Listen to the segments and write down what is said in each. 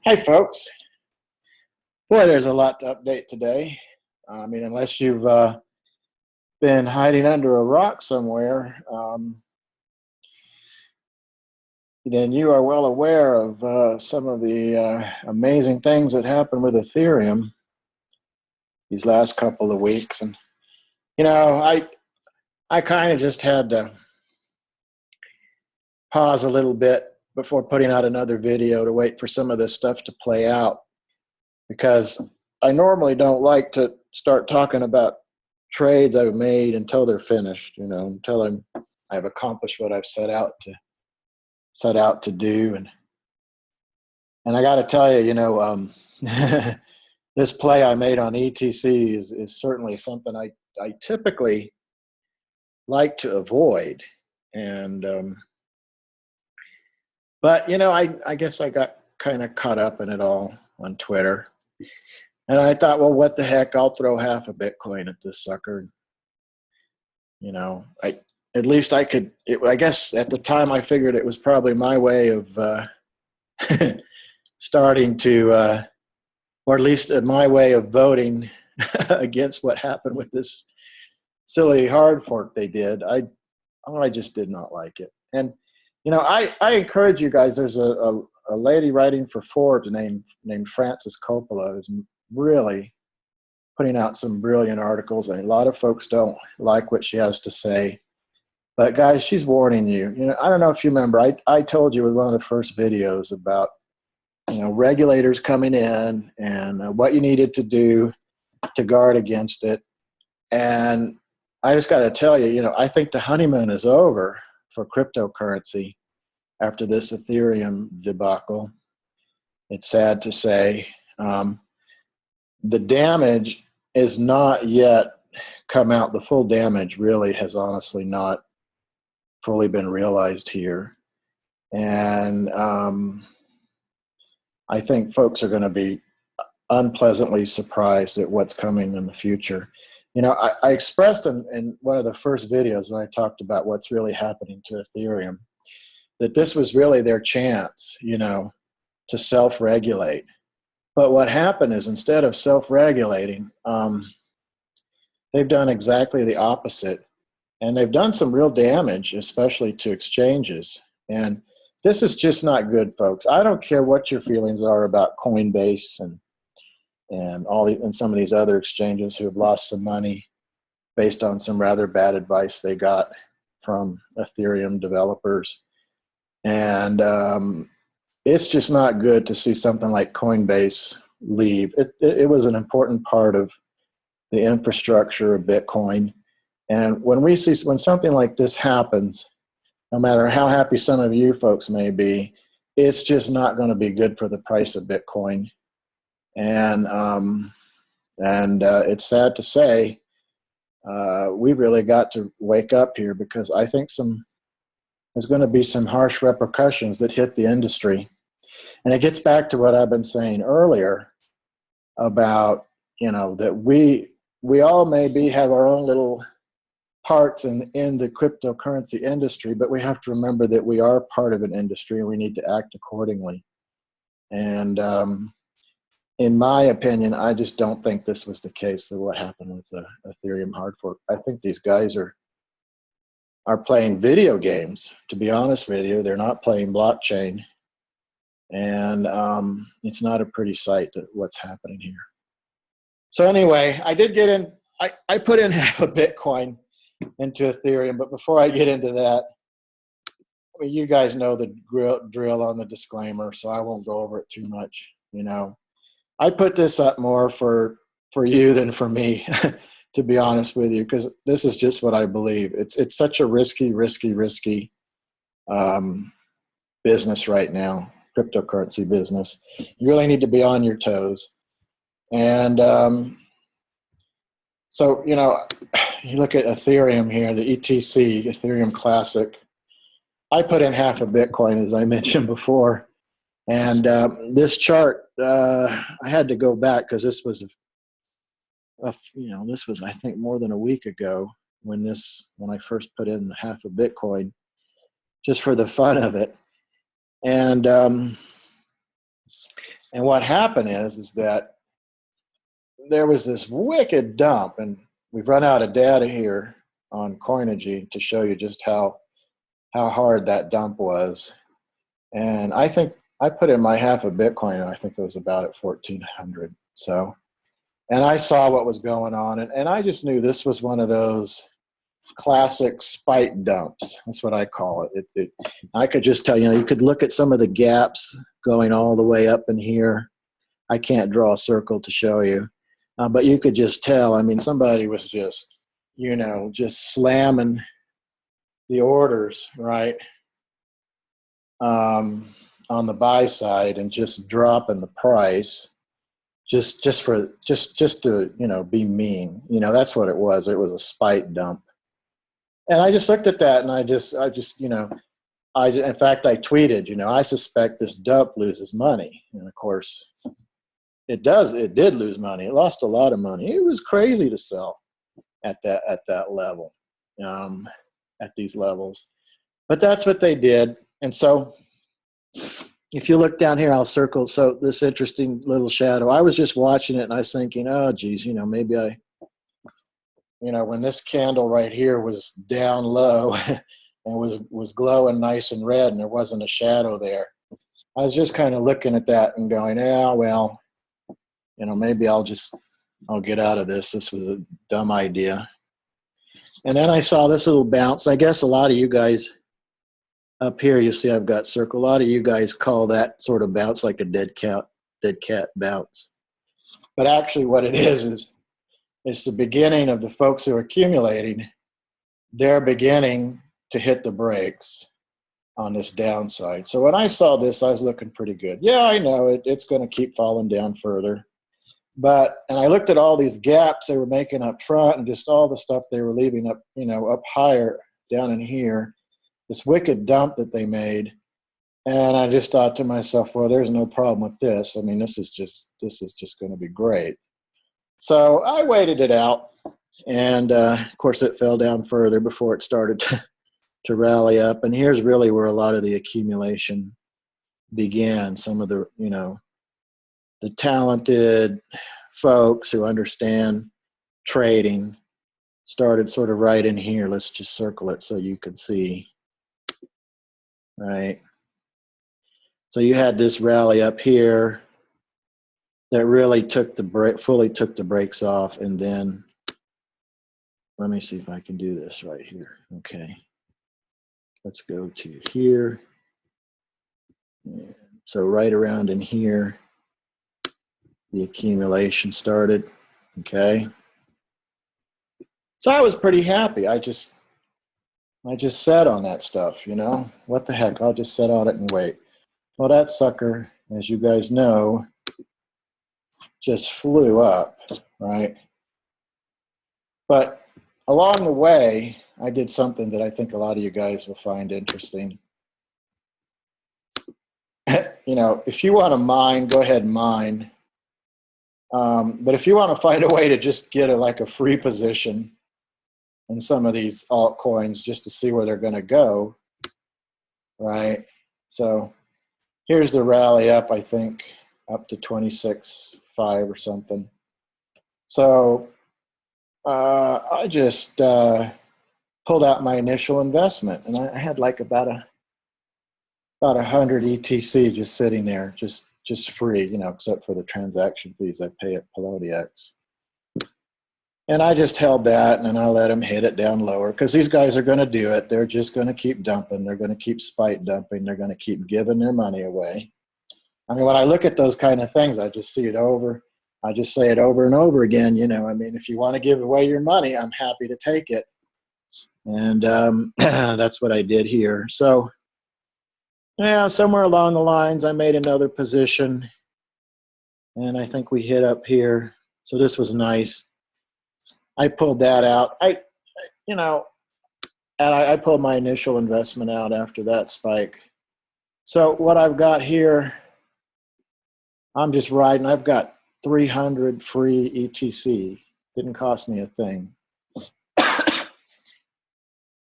Hi, folks. Boy, there's a lot to update today. I mean, unless you've been hiding under a rock somewhere, then you are well aware of some of the amazing things that happened with Ethereum these last couple of weeks. And, you know, I kind of just had to pause a little bit before putting out another video to wait for some of this stuff to play out, because I normally don't like to start talking about trades I've made until they're finished, until I've accomplished what I've set out to do. And I got to tell you, this play I made on ETC is certainly something I typically like to avoid. And but I guess I got kind of caught up in it all on Twitter. And I thought, well, what the heck? I'll throw half a Bitcoin at this sucker. At least I could. I guess at the time I figured it was probably my way of starting to, or at least my way of voting against what happened with this silly hard fork they did. I just did not like it. And I encourage you guys. There's a lady writing for Forbes named Frances Coppola, who's really putting out some brilliant articles, and a lot of folks don't like what she has to say. But guys, she's warning you. I don't know if you remember, I told you with one of the first videos about regulators coming in and what you needed to do to guard against it. And I just got to tell you, I think the honeymoon is over for cryptocurrency after this Ethereum debacle. It's sad to say. The damage is not yet come out. The full damage really has honestly not fully been realized here. And I think folks are going to be unpleasantly surprised at what's coming in the future. I expressed in one of the first videos when I talked about what's really happening to Ethereum, that this was really their chance, to self-regulate. But what happened is, instead of self-regulating, they've done exactly the opposite. And they've done some real damage, especially to exchanges. And this is just not good, folks. I don't care what your feelings are about Coinbase and some of these other exchanges who have lost some money based on some rather bad advice they got from Ethereum developers. And it's just not good to see something like Coinbase leave. It was an important part of the infrastructure of Bitcoin. And when something like this happens, no matter how happy some of you folks may be, it's just not going to be good for the price of Bitcoin. And it's sad to say, we really got to wake up here, because I think there's going to be some harsh repercussions that hit the industry. And it gets back to what I've been saying earlier about, that we all maybe have our own little parts in the cryptocurrency industry, but we have to remember that we are part of an industry and we need to act accordingly. And in my opinion, I just don't think this was the case of what happened with the Ethereum hard fork. I think these guys are playing video games, to be honest with you. They're not playing blockchain. And it's not a pretty sight, what's happening here. So anyway, I did get in, I put in half a Bitcoin into Ethereum, but before I get into that, I mean, you guys know the drill on the disclaimer, so I won't go over it too much. I put this up more for you than for me, to be honest with you, because this is just what I believe. It's such a risky business right now, cryptocurrency business. You really need to be on your toes. And so, you look at Ethereum here, the ETC, Ethereum Classic. I put in half a Bitcoin, as I mentioned before. And this chart, I had to go back, because this was, this was, I think, more than a week ago when I first put in half a Bitcoin, just for the fun of it. And And what happened is that there was this wicked dump, and we've run out of data here on Coinigy to show you just how hard that dump was. And I think I put in my half a Bitcoin, and I think it was about at 1,400. So, and I saw what was going on, and I just knew this was one of those classic spike dumps. That's what I call it. I could just tell, you could look at some of the gaps going all the way up in here. I can't draw a circle to show you, but you could just tell. I mean, somebody was just, just slamming the orders, right, on the buy side and just dropping the price just to, be mean. That's what it was. It was a spike dump. And I just looked at that, and I just, in fact, I tweeted, I suspect this dump loses money. And of course, it did lose money. It lost a lot of money. It was crazy to sell at that level, at these levels. But that's what they did. And so if you look down here, I'll circle. So this interesting little shadow, I was just watching it, and I was thinking, oh, geez, maybe when this candle right here was down low and was glowing nice and red and there wasn't a shadow there, I was just kind of looking at that and going, yeah, well, maybe I'll get out of this. This was a dumb idea. And then I saw this little bounce. I guess a lot of you guys up here, you see I've got circle. A lot of you guys call that sort of bounce like a dead cat bounce. But actually what it is it's the beginning of the folks who are accumulating. They're beginning to hit the brakes on this downside. So when I saw this, I was looking pretty good. Yeah, I know it's going to keep falling down further. And I looked at all these gaps they were making up front and just all the stuff they were leaving up, up higher down in here, this wicked dump that they made. And I just thought to myself, well, there's no problem with this. I mean, this is just going to be great. So I waited it out, and of course it fell down further before it started to rally up. And here's really where a lot of the accumulation began. Some of the, the talented folks who understand trading started sort of right in here. Let's just circle it so you can see, right? So you had this rally up here that really fully took the brakes off. And then let me see if I can do this right here. Okay. Let's go to here. And so right around in here, the accumulation started. Okay. So I was pretty happy. I just sat on that stuff, what the heck, I'll just sit on it and wait. Well, that sucker, as you guys know, just flew up, right? But along the way, I did something that I think a lot of you guys will find interesting. If you want to mine, go ahead and mine. But if you want to find a way to just get a free position in some of these altcoins just to see where they're going to go, right? So here's the rally up, I think, up to 26.5 or something. So I just pulled out my initial investment, and I had about 100 ETC just sitting there, just free, except for the transaction fees I pay at Pelodiax. And I just held that, and then I let them hit it down lower because these guys are going to do it. They're just going to keep dumping. They're going to keep spike dumping. They're going to keep giving their money away. I mean, when I look at those kind of things, I just see it over. I just say it over and over again. I mean, if you want to give away your money, I'm happy to take it. And that's what I did here. So, yeah, somewhere along the lines, I made another position. And I think we hit up here. So this was nice. I pulled that out. I pulled my initial investment out after that spike. So what I've got here, I'm just riding. I've got 300 free ETC. Didn't cost me a thing.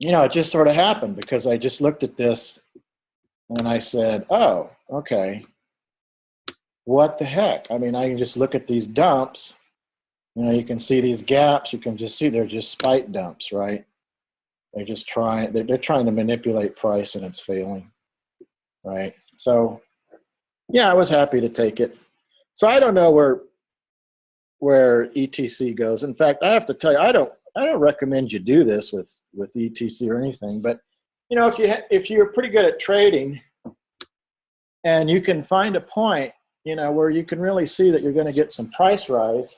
It just sort of happened because I just looked at this and I said, oh, okay. what the heck? I mean, I can just look at these dumps. You know, you can see these gaps. You can just see they're just spike dumps, right? They're just trying. They're trying to manipulate price, and it's failing, right? So, yeah, I was happy to take it. So I don't know where ETC goes. In fact, I have to tell you, I don't recommend you do this with ETC or anything. But you know, if you're pretty good at trading, and you can find a point, you know, where you can really see that you're going to get some price rise,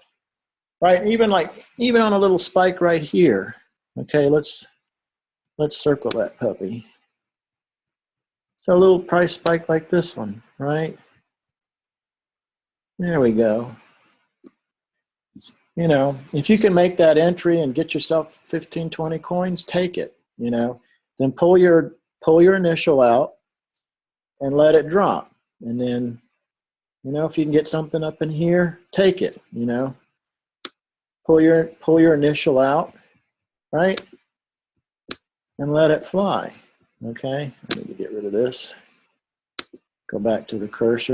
right? Even on a little spike right here. Okay, let's circle that puppy. So a little price spike like this one, right? There we go. You know, if you can make that entry and get yourself 15, 20 coins, take it, you know. Then pull your initial out and let it drop. And then, you know, if you can get something up in here, take it, you know. Pull your initial out, right? And let it fly. Okay? I need to get rid of this. Go back to the cursor.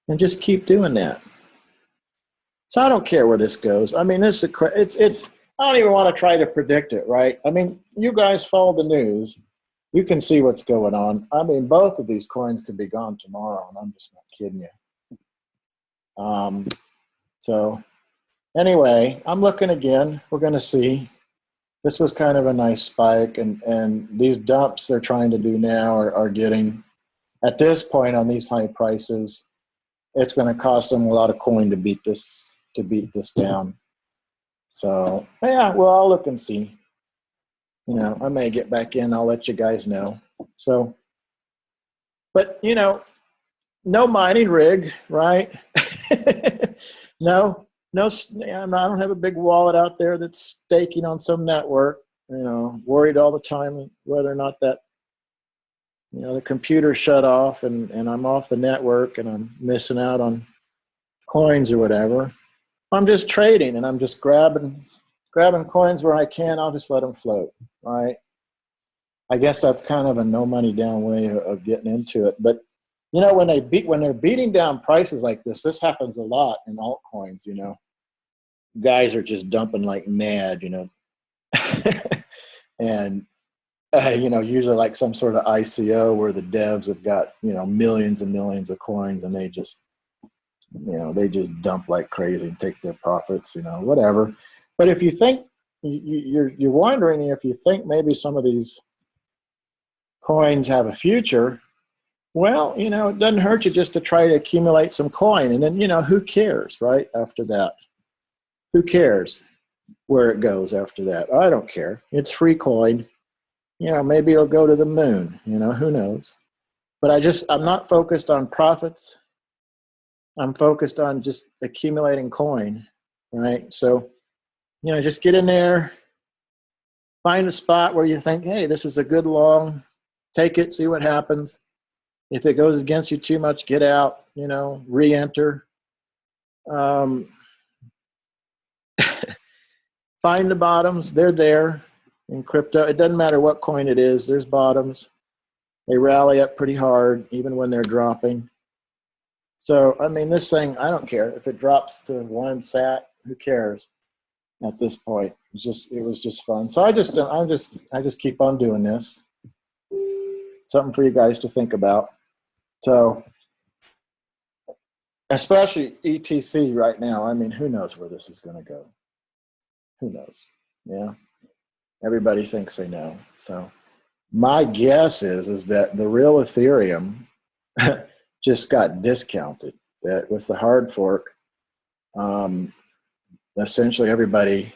And just keep doing that. So I don't care where this goes. I mean, I don't even want to try to predict it, right? I mean, you guys follow the news. You can see what's going on. I mean, both of these coins could be gone tomorrow, and I'm just not kidding you. So anyway, I'm looking again. We're going to see. This was kind of a nice spike, and these dumps they're trying to do now are getting, at this point on these high prices, it's going to cost them a lot of coin to beat this down. So yeah, well, I'll look and see. You know, I may get back in. I'll let you guys know. So, but you know, no mining rig, right? No, I don't have a big wallet out there that's staking on some network. You know, worried all the time whether or not that, you know, the computer shut off and I'm off the network and I'm missing out on coins or whatever. I'm just trading and I'm just grabbing coins where I can. I'll just let them float, right? I guess that's kind of a no money down way of getting into it. But you know, when they're beating down prices like this happens a lot in altcoins. You know, guys are just dumping like mad. You know, and you know, usually like some sort of ICO where the devs have got, you know, millions and millions of coins and they just dump like crazy and take their profits, you know, whatever. But if you think you're wondering if you think maybe some of these coins have a future, well, you know, it doesn't hurt you just to try to accumulate some coin, and then, you know, who cares, right? After that, who cares where it goes after that? I don't care. It's free coin. You know, maybe it'll go to the moon, you know, who knows? But I'm not focused on profits. I'm focused on just accumulating coin, right? So, you know, just get in there, find a spot where you think, hey, this is a good long, take it, see what happens. If it goes against you too much, get out, you know, re-enter. Find the bottoms, they're there. In crypto, it doesn't matter what coin it is, there's bottoms. They rally up pretty hard, even when they're dropping. So, I mean, this thing, I don't care. If it drops to 1 sat, who cares at this point? It was just fun. So I just keep on doing this. Something for you guys to think about. So, especially ETC right now, I mean, who knows where this is going to go? Who knows? Yeah. Everybody thinks they know. So my guess is that the real Ethereum just got discounted. That with the hard fork, essentially everybody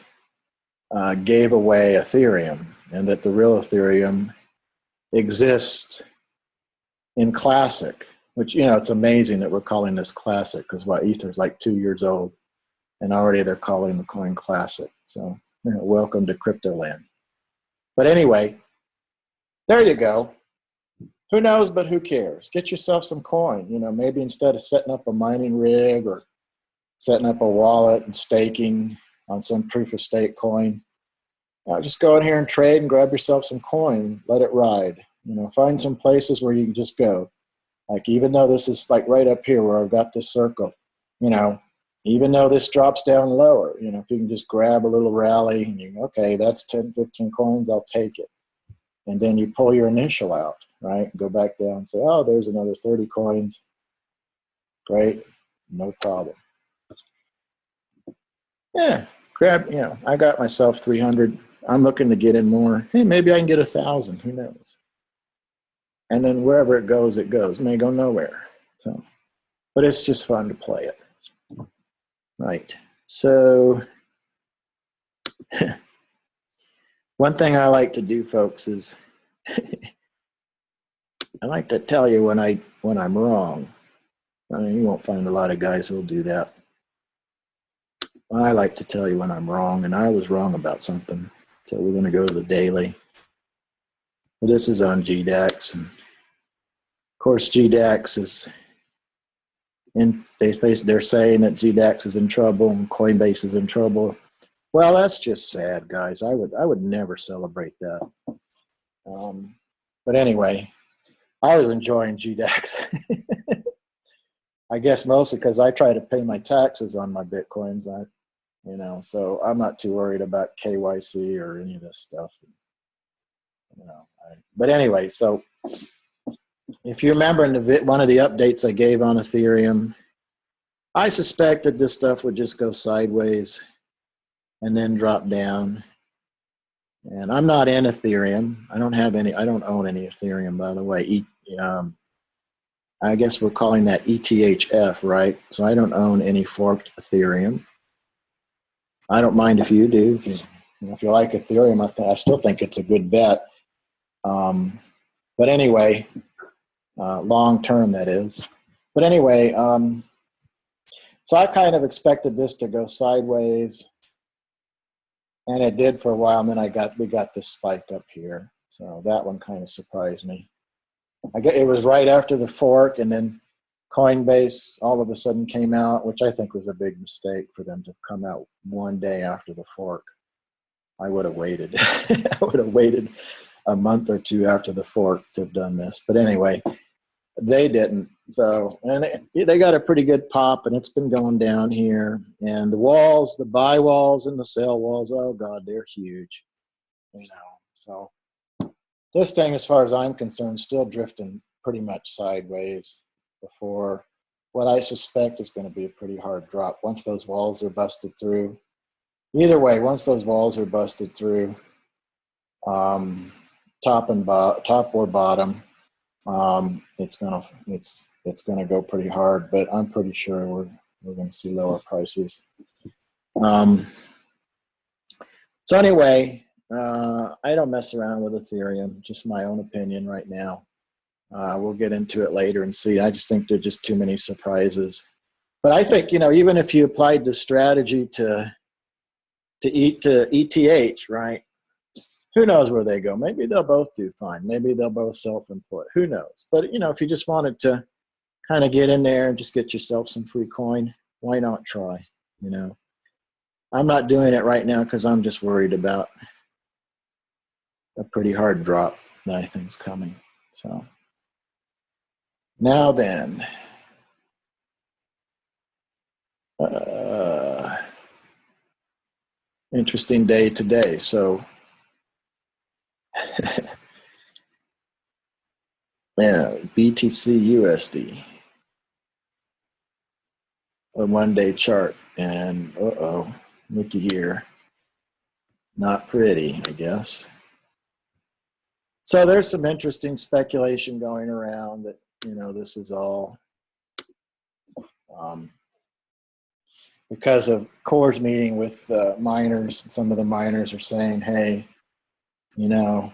gave away Ethereum, and that the real Ethereum exists in Classic, which, you know, it's amazing that we're calling this Classic because Ether's like 2 years old, and already they're calling the coin Classic. So, you know, welcome to crypto land. But anyway, there you go. Who knows, but who cares? Get yourself some coin. You know, maybe instead of setting up a mining rig or setting up a wallet and staking on some proof of stake coin, just go in here and trade and grab yourself some coin. Let it ride. You know, find some places where you can just go. Like, even though this is like right up here where I've got this circle, you know, even though this drops down lower, you know, if you can just grab a little rally and you go, okay, that's 10, 15 coins, I'll take it. And then you pull your initial out, right? Go back down and say, oh, there's another 30 coins. Great, no problem. Yeah, grab, you know, I got myself 300. I'm looking to get in more. Hey, maybe I can get 1,000, who knows? And then wherever it goes, it goes. It may go nowhere. So, but it's just fun to play it. Right. So one thing I like to do, folks, is I like to tell you when I'm wrong. I mean, you won't find a lot of guys who'll do that. I like to tell you when I'm wrong, and I was wrong about something. So we're going to go to the daily. Well, this is on GDAX, and of course GDAX is in. They're saying that GDAX is in trouble and Coinbase is in trouble. Well, that's just sad, guys. I would never celebrate that. But anyway, I was enjoying GDAX. I guess mostly because I try to pay my taxes on my Bitcoins. You know, so I'm not too worried about KYC or any of this stuff. You know, but anyway, so if you remember in one of the updates I gave on Ethereum, I suspected this stuff would just go sideways and then drop down. And I'm not in Ethereum. I don't own any Ethereum, by the way. I guess we're calling that ETHF, right? So I don't own any forked Ethereum. I don't mind if you do. If you like Ethereum, I still think it's a good bet. But anyway, long term that is. But anyway, so I kind of expected this to go sideways, and it did for a while. And then we got this spike up here. So that one kind of surprised me. It was right after the fork, and then Coinbase all of a sudden came out, which I think was a big mistake for them to come out one day after the fork. I would have waited. I would have waited a month or two after the fork to have done this. But anyway, they didn't. So, and they got a pretty good pop, and it's been going down here. And the walls, the buy walls and the sell walls, oh God, they're huge. You know, so this thing, as far as I'm concerned, still drifting pretty much sideways before what I suspect is going to be a pretty hard drop once those walls are busted through. Either way, once those walls are busted through, top or bottom, it's gonna go pretty hard. But I'm pretty sure we're going to see lower prices. So anyway, I don't mess around with Ethereum. Just my own opinion right now. We'll get into it later and see. I just think there are just too many surprises. But I think, you know, even if you applied the strategy to ETH, right? Who knows where they go? Maybe they'll both do fine. Maybe they'll both self-employ. Who knows? But, you know, if you just wanted to kind of get in there and just get yourself some free coin, why not try? You know, I'm not doing it right now because I'm just worried about a pretty hard drop that I think's coming. So now then, interesting day today. So yeah, BTC USD, a one-day chart, and looky here, not pretty, I guess. So there's some interesting speculation going around that, you know, this is all because of Core's meeting with miners. Some of the miners are saying, hey, you know,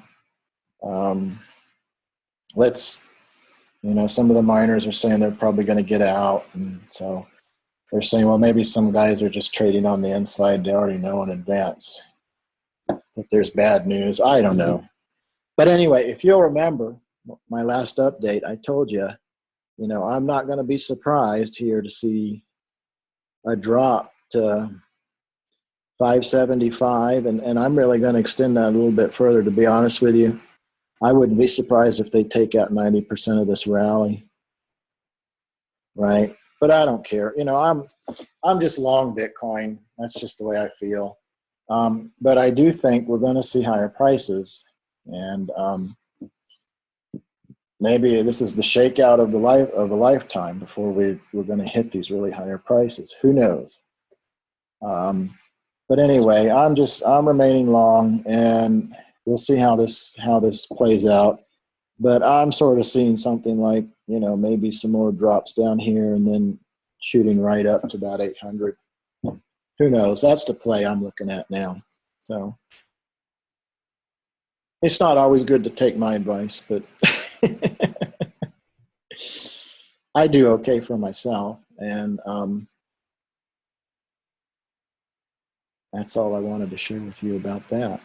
some of the miners are saying they're probably going to get out. And so they're saying, well, maybe some guys are just trading on the inside. They already know in advance that there's bad news. I don't know. But anyway, if you'll remember my last update, I told you, you know, I'm not going to be surprised here to see a drop to 575. And I'm really going to extend that a little bit further, to be honest with you. I wouldn't be surprised if they take out 90% of this rally. right? But I don't care. You know, I'm just long Bitcoin. That's just the way I feel. But I do think we're going to see higher prices, and maybe this is the shakeout of the life of a lifetime before we're going to hit these really higher prices. Who knows? Um, but anyway, I'm remaining long, and we'll see how this plays out. But I'm sort of seeing something like, you know, maybe some more drops down here and then shooting right up to about 800. Who knows? That's the play I'm looking at now. So it's not always good to take my advice, but I do okay for myself. And that's all I wanted to share with you about that.